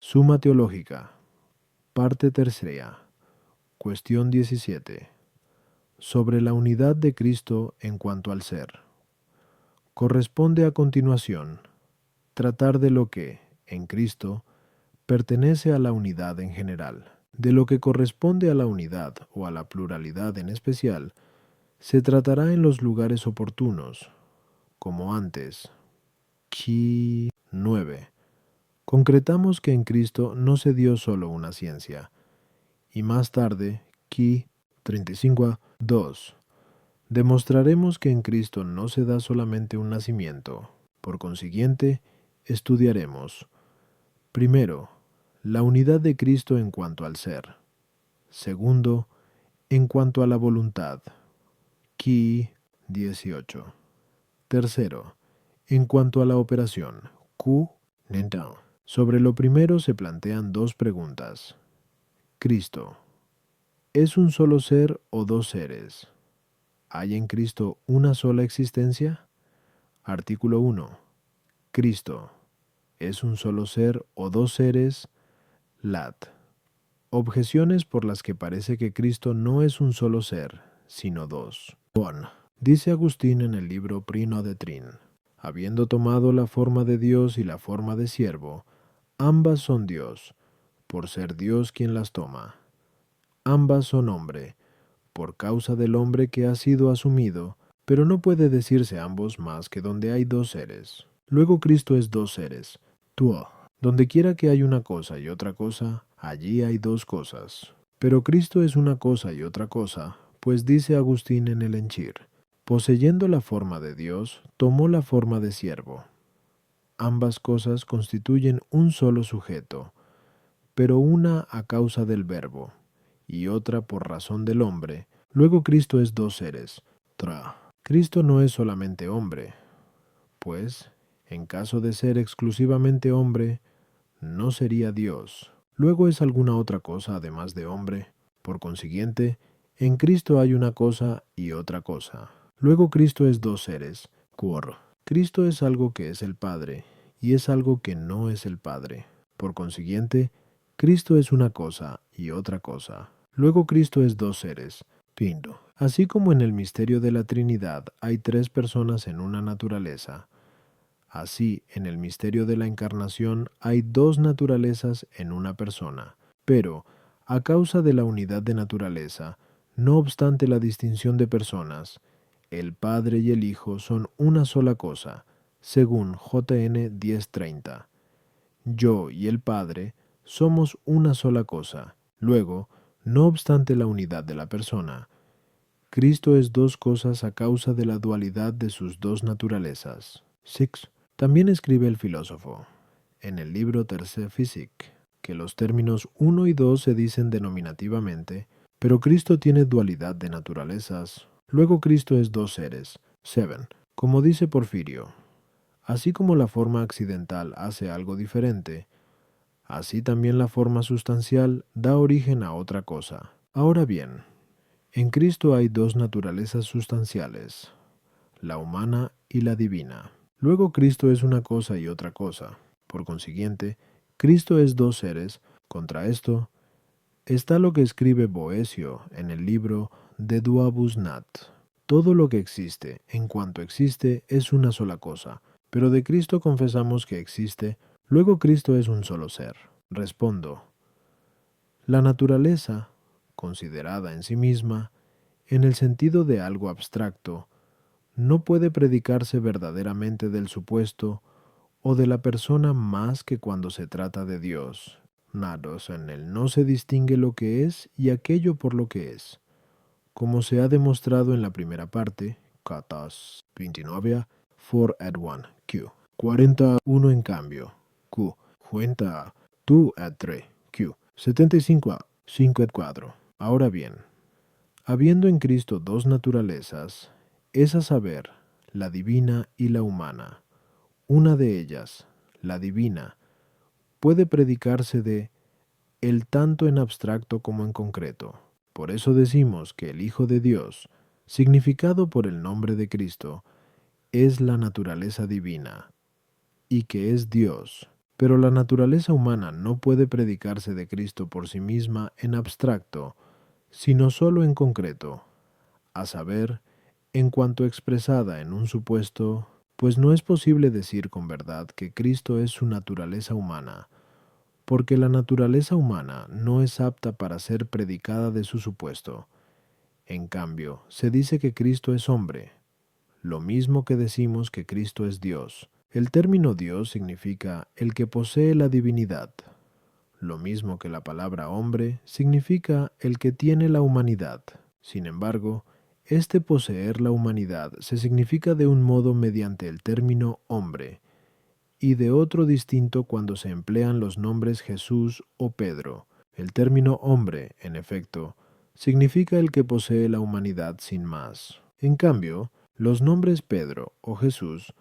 Suma Teológica, parte tercera, cuestión 17. Sobre la unidad de Cristo en cuanto al ser. Corresponde a continuación tratar de lo que, en Cristo, pertenece a la unidad en general. De lo que corresponde a la unidad o a la pluralidad en especial, se tratará en los lugares oportunos, como antes. Qui 9. Concretamos que en Cristo no se dio solo una ciencia, y más tarde, Qui 35, 2. Demostraremos que en Cristo no se da solamente un nacimiento. Por consiguiente, estudiaremos, primero, la unidad de Cristo en cuanto al ser. Segundo, en cuanto a la voluntad. Qui 18. Tercero, en cuanto a la operación. Q 19. Sobre lo primero se plantean dos preguntas. Cristo, ¿es un solo ser o dos seres? ¿Hay en Cristo una sola existencia? Artículo 1. Cristo, ¿es un solo ser o dos seres? Lat. Objeciones por las que parece que Cristo no es un solo ser, sino dos. Bon. Dice Agustín en el libro Prino de Trin, habiendo tomado la forma de Dios y la forma de siervo, ambas son Dios, por ser Dios quien las toma. Ambas son hombre, por causa del hombre que ha sido asumido, pero no puede decirse ambos más que donde hay dos seres. Luego Cristo es dos seres, tuo. Donde quiera que hay una cosa y otra cosa, allí hay dos cosas. Pero Cristo es una cosa y otra cosa, pues dice Agustín en el Enchir, poseyendo la forma de Dios, tomó la forma de siervo. Ambas cosas constituyen un solo sujeto, pero una a causa del verbo, y otra por razón del hombre. Luego Cristo es dos seres. Tra. Cristo no es solamente hombre, pues, en caso de ser exclusivamente hombre, no sería Dios. Luego es alguna otra cosa además de hombre. Por consiguiente, en Cristo hay una cosa y otra cosa. Luego Cristo es dos seres. Quor. Cristo es algo que es el Padre, y es algo que no es el Padre. Por consiguiente, Cristo es una cosa y otra cosa. Luego Cristo es dos seres. Pindo. Así como en el misterio de la Trinidad hay tres personas en una naturaleza, así en el misterio de la encarnación hay dos naturalezas en una persona. Pero, a causa de la unidad de naturaleza, no obstante la distinción de personas, el Padre y el Hijo son una sola cosa, según JN 10:30. Yo y el Padre somos una sola cosa. Luego, no obstante la unidad de la persona, Cristo es dos cosas a causa de la dualidad de sus dos naturalezas. 6. También escribe el filósofo, en el libro Terce Physique, que los términos uno y dos se dicen denominativamente, pero Cristo tiene dualidad de naturalezas. Luego Cristo es dos seres. 7. Como dice Porfirio, así como la forma accidental hace algo diferente, así también la forma sustancial da origen a otra cosa. Ahora bien, en Cristo hay dos naturalezas sustanciales, la humana y la divina. Luego Cristo es una cosa y otra cosa. Por consiguiente, Cristo es dos seres. Contra esto está lo que escribe Boecio en el libro De Duabus Nat. Todo lo que existe, en cuanto existe, es una sola cosa, pero de Cristo confesamos que existe, luego Cristo es un solo ser. Respondo, la naturaleza, considerada en sí misma, en el sentido de algo abstracto, no puede predicarse verdaderamente del supuesto o de la persona más que cuando se trata de Dios. Nados en él no se distingue lo que es y aquello por lo que es. Como se ha demostrado en la primera parte, Katas 29, 4 at 1, Q. 41 en cambio, Q. Cuenta 2 at 3, Q. 75, 5 at 4. Ahora bien, habiendo en Cristo dos naturalezas, es a saber, la divina y la humana. Una de ellas, la divina, puede predicarse de él tanto en abstracto como en concreto. Por eso decimos que el Hijo de Dios, significado por el nombre de Cristo, es la naturaleza divina, y que es Dios. Pero la naturaleza humana no puede predicarse de Cristo por sí misma en abstracto, sino solo en concreto, a saber, en cuanto expresada en un supuesto, pues no es posible decir con verdad que Cristo es su naturaleza humana, porque la naturaleza humana no es apta para ser predicada de su supuesto. En cambio, se dice que Cristo es hombre, lo mismo que decimos que Cristo es Dios. El término Dios significa el que posee la divinidad, lo mismo que la palabra hombre significa el que tiene la humanidad. Sin embargo, este poseer la humanidad se significa de un modo mediante el término hombre, y de otro distinto cuando se emplean los nombres Jesús o Pedro. El término hombre, en efecto, significa el que posee la humanidad sin más. En cambio, los nombres Pedro o Jesús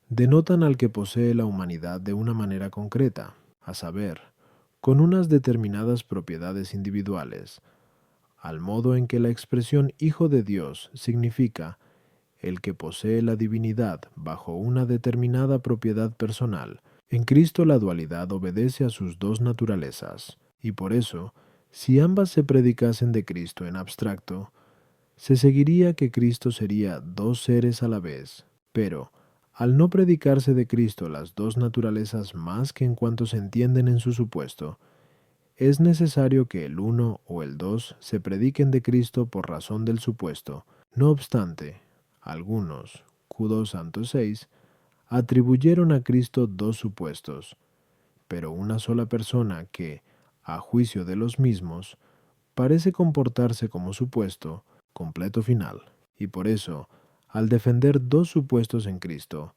denotan al que posee la humanidad de una manera concreta, a saber, con unas determinadas propiedades individuales, al modo en que la expresión Hijo de Dios significa el que posee la divinidad bajo una determinada propiedad personal. En Cristo la dualidad obedece a sus dos naturalezas, y por eso, si ambas se predicasen de Cristo en abstracto, se seguiría que Cristo sería dos seres a la vez, pero, al no predicarse de Cristo las dos naturalezas más que en cuanto se entienden en su supuesto, es necesario que el uno o el dos se prediquen de Cristo por razón del supuesto. No obstante, algunos, Q2 Santo 6, atribuyeron a Cristo dos supuestos, pero una sola persona que, a juicio de los mismos, parece comportarse como supuesto, completo final, y por eso, al defender dos supuestos en Cristo,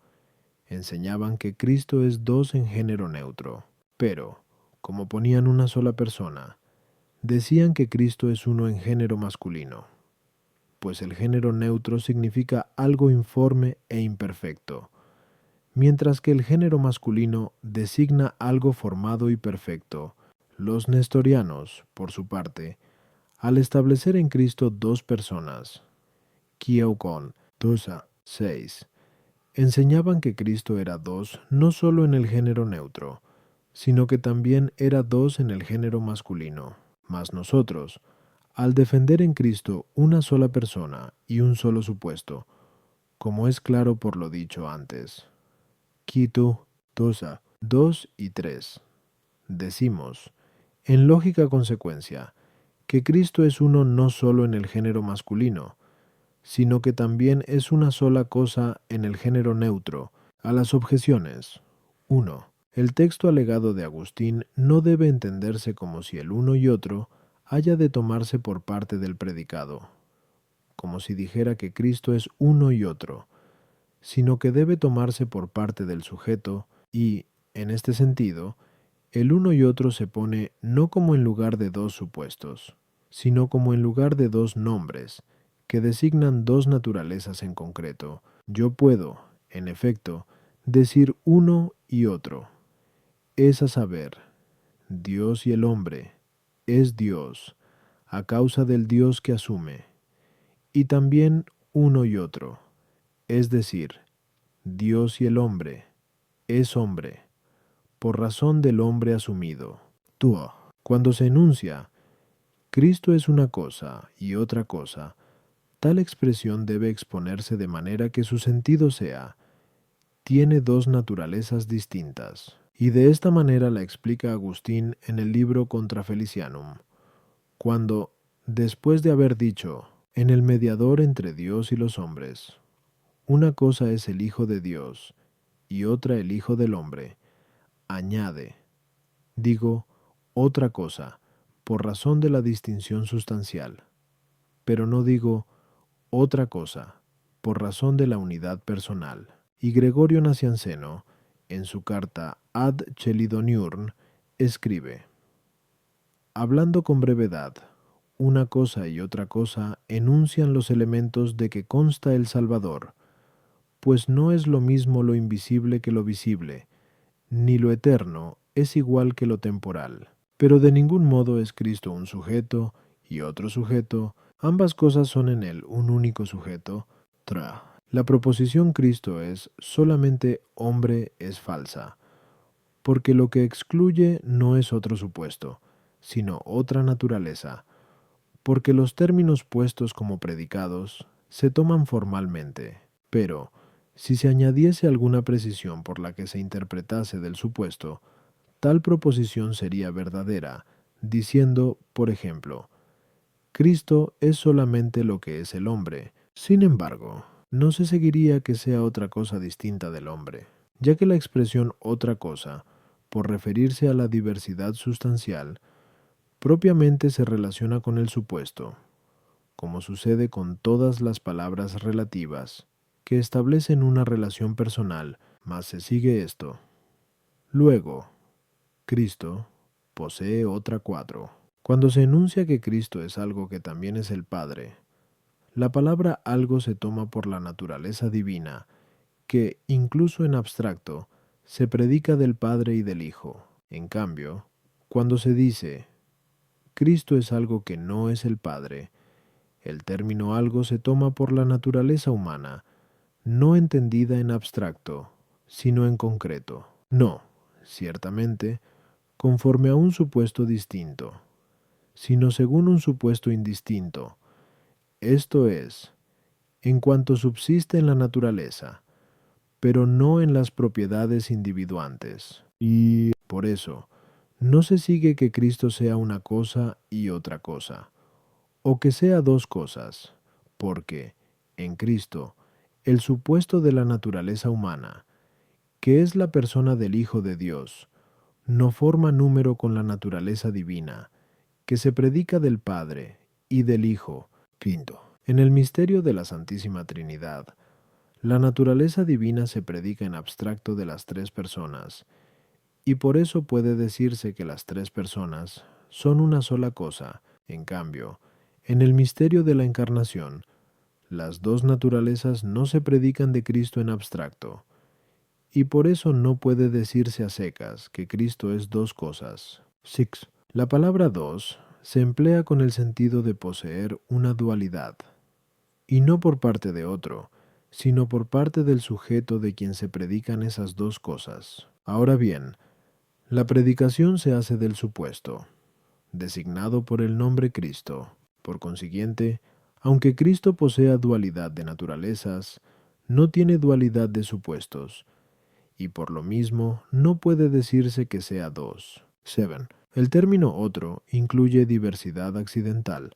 enseñaban que Cristo es dos en género neutro, pero, como ponían una sola persona, decían que Cristo es uno en género masculino, pues el género neutro significa algo informe e imperfecto, mientras que el género masculino designa algo formado y perfecto. Los nestorianos, por su parte, al establecer en Cristo dos personas, Kiaukon, Tosa, 6, enseñaban que Cristo era dos no solo en el género neutro, sino que también era dos en el género masculino. Mas nosotros, al defender en Cristo una sola persona y un solo supuesto, como es claro por lo dicho antes, Quito, Tosa, 2 y 3, decimos, en lógica consecuencia, que Cristo es uno no solo en el género masculino, sino que también es una sola cosa en el género neutro. A las objeciones. 1. El texto alegado de Agustín no debe entenderse como si el uno y otro haya de tomarse por parte del predicado, como si dijera que Cristo es uno y otro, sino que debe tomarse por parte del sujeto y, en este sentido, el uno y otro se pone no como en lugar de dos supuestos, sino como en lugar de dos nombres, que designan dos naturalezas en concreto. Yo puedo, en efecto, decir uno y otro. Es a saber, Dios y el hombre, es Dios, a causa del Dios que asume, y también uno y otro, es decir, Dios y el hombre, es hombre, por razón del hombre asumido. Tuo. Cuando se enuncia, Cristo es una cosa y otra cosa, tal expresión debe exponerse de manera que su sentido sea, tiene dos naturalezas distintas, y de esta manera la explica Agustín en el libro Contra Felicianum, cuando, después de haber dicho, en el mediador entre Dios y los hombres, una cosa es el Hijo de Dios y otra el Hijo del hombre, añade, digo, otra cosa, por razón de la distinción sustancial, pero no digo otra cosa, por razón de la unidad personal. Y Gregorio Nacianceno, en su carta Ad Chelidoniurn, escribe, hablando con brevedad, una cosa y otra cosa enuncian los elementos de que consta el Salvador, pues no es lo mismo lo invisible que lo visible, ni lo eterno es igual que lo temporal. Pero de ningún modo es Cristo un sujeto y otro sujeto, ambas cosas son en él un único sujeto. La proposición Cristo es solamente hombre es falsa, porque lo que excluye no es otro supuesto, sino otra naturaleza, porque los términos puestos como predicados se toman formalmente, pero si se añadiese alguna precisión por la que se interpretase del supuesto, tal proposición sería verdadera, diciendo, por ejemplo, Cristo es solamente lo que es el hombre. Sin embargo, no se seguiría que sea otra cosa distinta del hombre, ya que la expresión otra cosa, por referirse a la diversidad sustancial, propiamente se relaciona con el supuesto, como sucede con todas las palabras relativas, que establecen una relación personal, mas se sigue esto. Luego, Cristo posee otra cuatro. Cuando se enuncia que Cristo es algo que también es el Padre, la palabra algo se toma por la naturaleza divina, que, incluso en abstracto, se predica del Padre y del Hijo. En cambio, cuando se dice Cristo es algo que no es el Padre, el término algo se toma por la naturaleza humana, no entendida en abstracto, sino en concreto. No, ciertamente, conforme a un supuesto distinto, sino según un supuesto indistinto, esto es, en cuanto subsiste en la naturaleza, pero no en las propiedades individuantes. Y por eso, no se sigue que Cristo sea una cosa y otra cosa, o que sea dos cosas, porque, en Cristo, el supuesto de la naturaleza humana, que es la persona del Hijo de Dios, no forma número con la naturaleza divina, que se predica del Padre y del Hijo. Quinto, en el misterio de la Santísima Trinidad, la naturaleza divina se predica en abstracto de las tres personas, y por eso puede decirse que las tres personas son una sola cosa. En cambio, en el misterio de la Encarnación, las dos naturalezas no se predican de Cristo en abstracto, y por eso no puede decirse a secas que Cristo es dos cosas. 6. La palabra dos se emplea con el sentido de poseer una dualidad, y no por parte de otro, sino por parte del sujeto de quien se predican esas dos cosas. Ahora bien, la predicación se hace del supuesto, designado por el nombre Cristo. Por consiguiente, aunque Cristo posea dualidad de naturalezas, no tiene dualidad de supuestos, y por lo mismo no puede decirse que sea dos. 7. El término otro incluye diversidad accidental,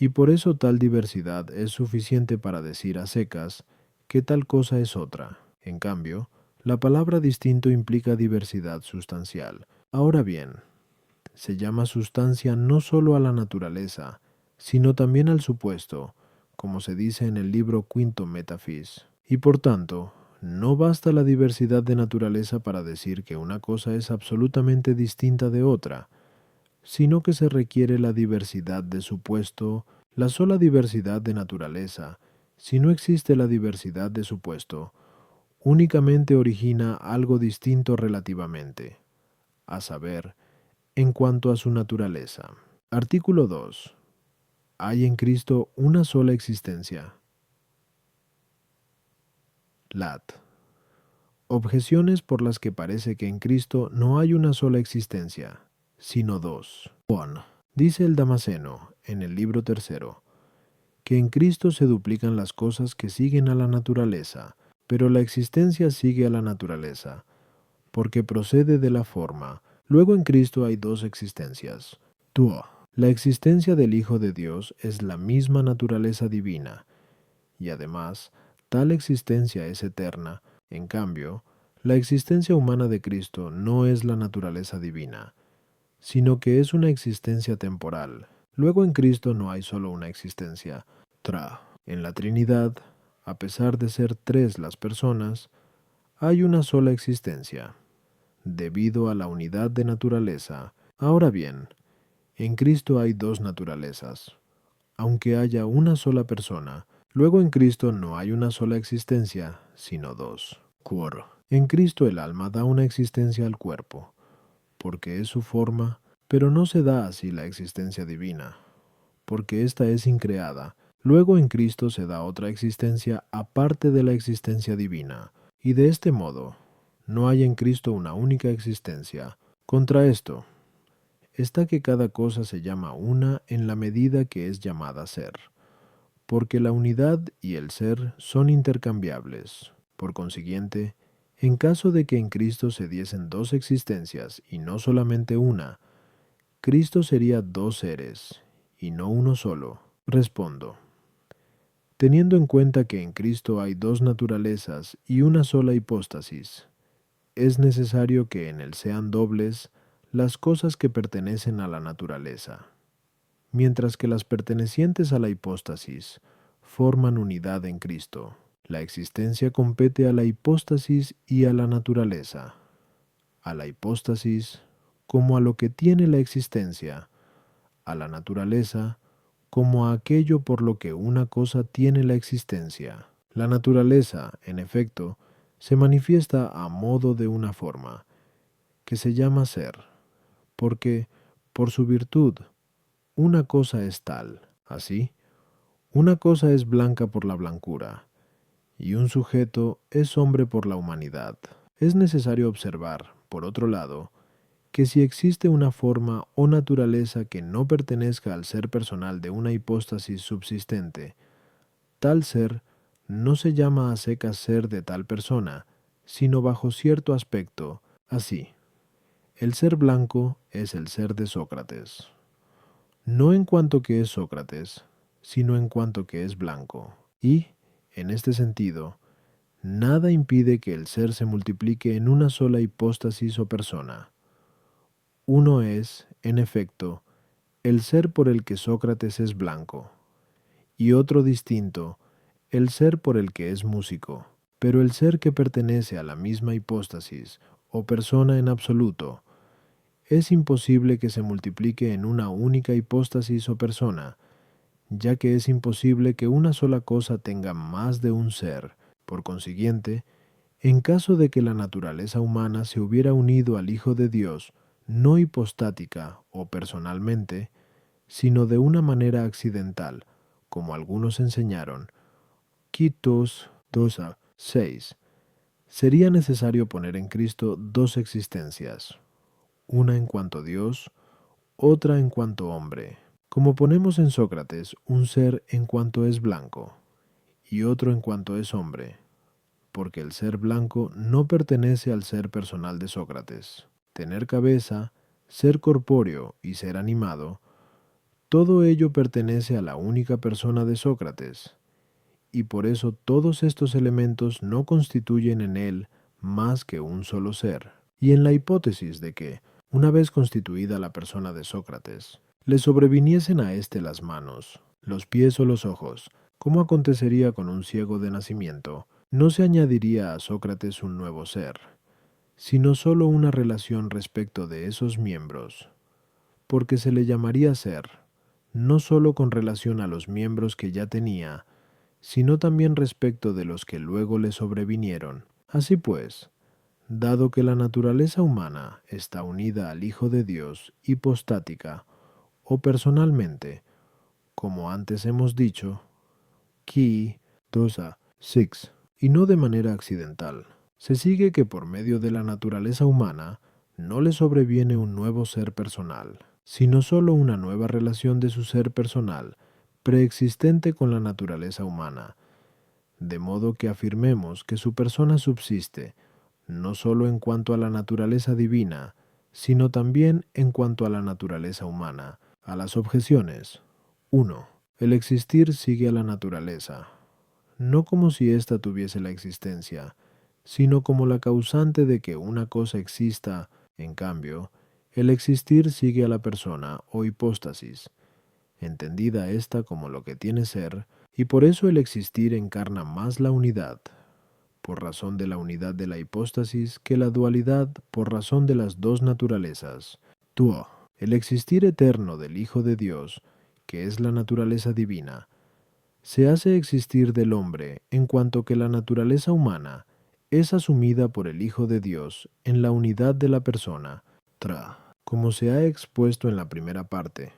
y por eso tal diversidad es suficiente para decir a secas que tal cosa es otra. En cambio, la palabra distinto implica diversidad sustancial. Ahora bien, se llama sustancia no sólo a la naturaleza, sino también al supuesto, como se dice en el libro quinto Metaphys. Y por tanto, no basta la diversidad de naturaleza para decir que una cosa es absolutamente distinta de otra, sino que se requiere la diversidad de supuesto, la sola diversidad de naturaleza. Si no existe la diversidad de supuesto, únicamente origina algo distinto relativamente, a saber, en cuanto a su naturaleza. Artículo 2. Hay en Cristo una sola existencia. Lat. Objeciones por las que parece que en Cristo no hay una sola existencia, sino dos. 1. Dice el Damasceno, en el libro tercero, que en Cristo se duplican las cosas que siguen a la naturaleza, pero la existencia sigue a la naturaleza, porque procede de la forma. Luego en Cristo hay dos existencias. 2. La existencia del Hijo de Dios es la misma naturaleza divina, y además, tal existencia es eterna. En cambio, la existencia humana de Cristo no es la naturaleza divina, sino que es una existencia temporal. Luego en Cristo no hay solo una existencia. En la Trinidad, a pesar de ser tres las personas, hay una sola existencia, debido a la unidad de naturaleza. Ahora bien, en Cristo hay dos naturalezas. Aunque haya una sola persona, luego en Cristo no hay una sola existencia, sino dos. En Cristo el alma da una existencia al cuerpo, porque es su forma, pero no se da así la existencia divina, porque ésta es increada. Luego en Cristo se da otra existencia aparte de la existencia divina, y de este modo no hay en Cristo una única existencia. Contra esto está que cada cosa se llama una en la medida que es llamada ser, porque la unidad y el ser son intercambiables. Por consiguiente, en caso de que en Cristo se diesen dos existencias y no solamente una, Cristo sería dos seres, y no uno solo. Respondo. Teniendo en cuenta que en Cristo hay dos naturalezas y una sola hipóstasis, es necesario que en él sean dobles las cosas que pertenecen a la naturaleza, mientras que las pertenecientes a la hipóstasis forman unidad en Cristo. La existencia compete a la hipóstasis y a la naturaleza. A la hipóstasis como a lo que tiene la existencia, a la naturaleza como a aquello por lo que una cosa tiene la existencia. La naturaleza, en efecto, se manifiesta a modo de una forma, que se llama ser, porque, por su virtud, una cosa es tal. Así, una cosa es blanca por la blancura, y un sujeto es hombre por la humanidad. Es necesario observar, por otro lado, que si existe una forma o naturaleza que no pertenezca al ser personal de una hipóstasis subsistente, tal ser no se llama a secas ser de tal persona, sino bajo cierto aspecto. Así, el ser blanco es el ser de Sócrates, no en cuanto que es Sócrates, sino en cuanto que es blanco. Y, en este sentido, nada impide que el ser se multiplique en una sola hipóstasis o persona. Uno es, en efecto, el ser por el que Sócrates es blanco, y otro distinto, el ser por el que es músico. Pero el ser que pertenece a la misma hipóstasis o persona en absoluto, es imposible que se multiplique en una única hipóstasis o persona, ya que es imposible que una sola cosa tenga más de un ser. Por consiguiente, en caso de que la naturaleza humana se hubiera unido al Hijo de Dios, no hipostática o personalmente, sino de una manera accidental, como algunos enseñaron, Quitos 2:6, sería necesario poner en Cristo dos existencias, una en cuanto Dios, otra en cuanto hombre, como ponemos en Sócrates un ser en cuanto es blanco, y otro en cuanto es hombre, porque el ser blanco no pertenece al ser personal de Sócrates. Tener cabeza, ser corpóreo y ser animado, todo ello pertenece a la única persona de Sócrates, y por eso todos estos elementos no constituyen en él más que un solo ser. Y en la hipótesis de que, una vez constituida la persona de Sócrates, le sobreviniesen a éste las manos, los pies o los ojos, como acontecería con un ciego de nacimiento, no se añadiría a Sócrates un nuevo ser, sino sólo una relación respecto de esos miembros, porque se le llamaría ser, no sólo con relación a los miembros que ya tenía, sino también respecto de los que luego le sobrevinieron. Así pues, dado que la naturaleza humana está unida al Hijo de Dios hipostática o personalmente, como antes hemos dicho, qui dosa six, y no de manera accidental, se sigue que por medio de la naturaleza humana no le sobreviene un nuevo ser personal, sino sólo una nueva relación de su ser personal preexistente con la naturaleza humana, de modo que afirmemos que su persona subsiste, no sólo en cuanto a la naturaleza divina, sino también en cuanto a la naturaleza humana. A las objeciones. 1. El existir sigue a la naturaleza, no como si ésta tuviese la existencia, sino como la causante de que una cosa exista. En cambio, el existir sigue a la persona o hipóstasis, entendida ésta como lo que tiene ser, y por eso el existir encarna más la unidad, por razón de la unidad de la hipóstasis, que la dualidad por razón de las dos naturalezas. Tuo, el existir eterno del Hijo de Dios, que es la naturaleza divina, se hace existir del hombre en cuanto que la naturaleza humana es asumida por el Hijo de Dios en la unidad de la persona. Tra, como se ha expuesto en la primera parte.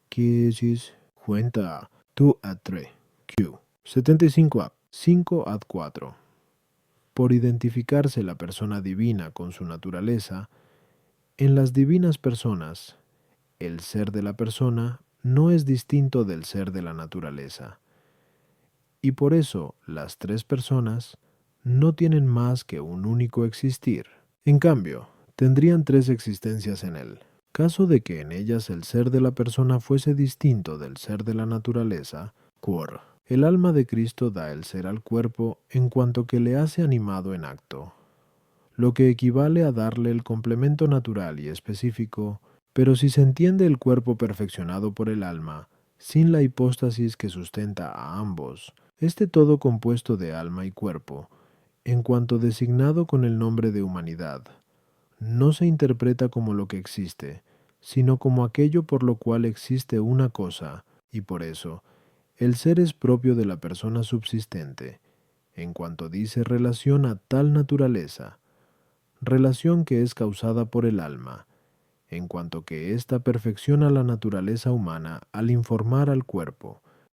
Quiesis cuenta tu ad 3, Q, 75 ab, 5 ad 4. por identificarse la persona divina con su naturaleza, en las divinas personas, el ser de la persona no es distinto del ser de la naturaleza. Y por eso las tres personas no tienen más que un único existir. En cambio, tendrían tres existencias en él. Caso de que en ellas el ser de la persona fuese distinto del ser de la naturaleza, quor, el alma de Cristo da el ser al cuerpo en cuanto que le hace animado en acto, lo que equivale a darle el complemento natural y específico, pero si se entiende el cuerpo perfeccionado por el alma, sin la hipóstasis que sustenta a ambos, este todo compuesto de alma y cuerpo, en cuanto designado con el nombre de humanidad, no se interpreta como lo que existe, sino como aquello por lo cual existe una cosa, y por eso, el ser es propio de la persona subsistente, en cuanto dice relación a tal naturaleza, relación que es causada por el alma, en cuanto que ésta perfecciona la naturaleza humana al informar al cuerpo,